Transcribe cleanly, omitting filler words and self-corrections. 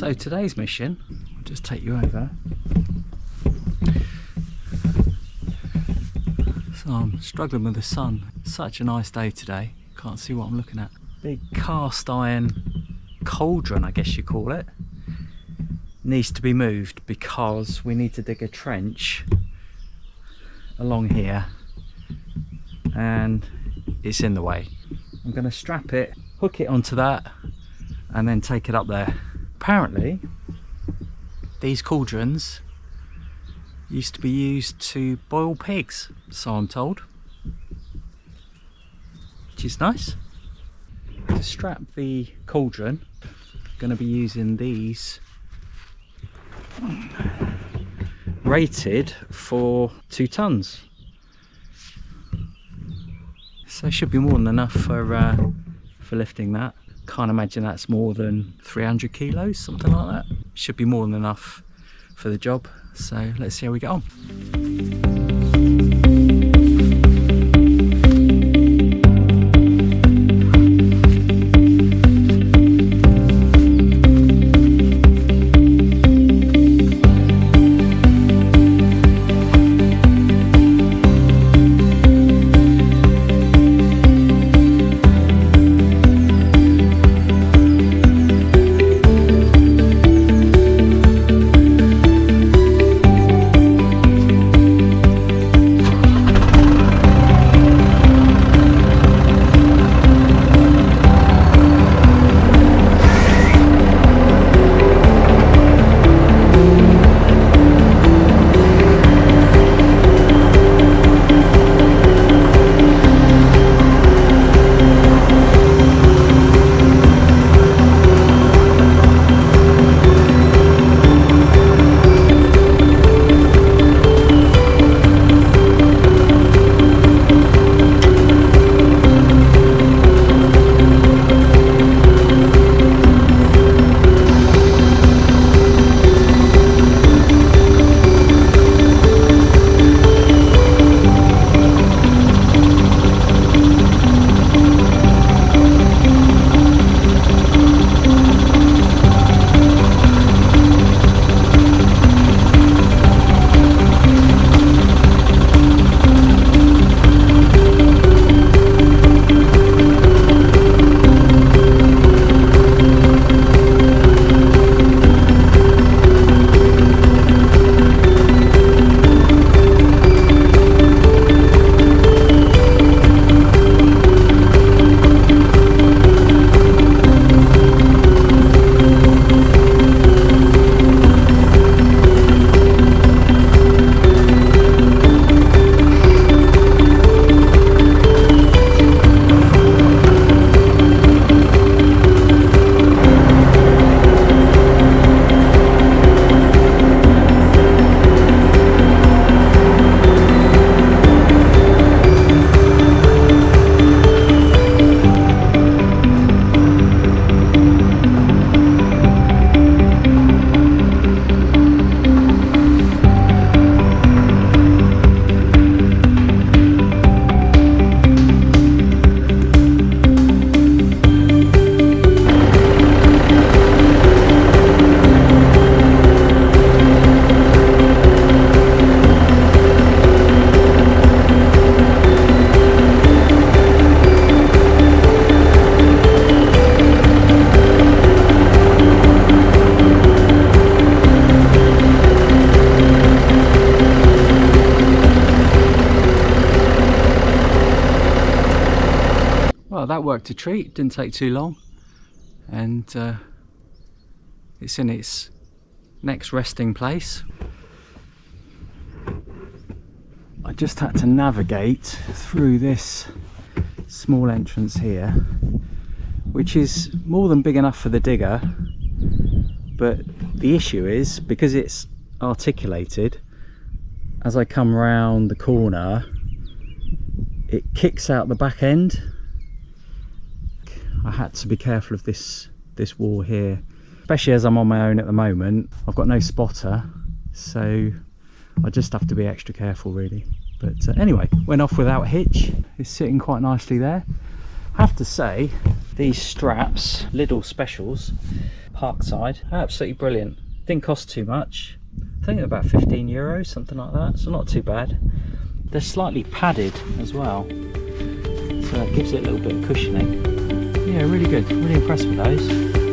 So today's mission, I'll just take you over. So I'm struggling with the sun. Such a nice day today. Can't see what I'm looking at. Big cast iron cauldron, I guess you call it, needs to be moved because we need to dig a trench along here and it's in the way. I'm going to strap it, hook it onto that and then take it up there. Apparently these cauldrons used to be used to boil pigs, so I'm told, which is nice. To strap the cauldron, I'm going to be using these rated for 2 tons, so it should be more than enough for lifting that. Can't imagine that's more than 300 kilos, something like that. Should be more than enough for the job, so let's see how we get on. Well, that worked a treat, didn't take too long, and it's in its next resting place. I just had to navigate through this small entrance here, which is more than big enough for the digger, but the issue is because it's articulated, as I come round the corner it kicks out the back end. I had to be careful of this wall here, especially as I'm on my own at the moment. I've got no spotter, so I just have to be extra careful really. But anyway, went off without a hitch. It's sitting quite nicely there. I have to say, these straps, Lidl specials, Parkside. Absolutely brilliant. Didn't cost too much. I think about €15, something like that, so not too bad. They're slightly padded as well, so it gives it a little bit of cushioning. Yeah, really good. Really impressed with those.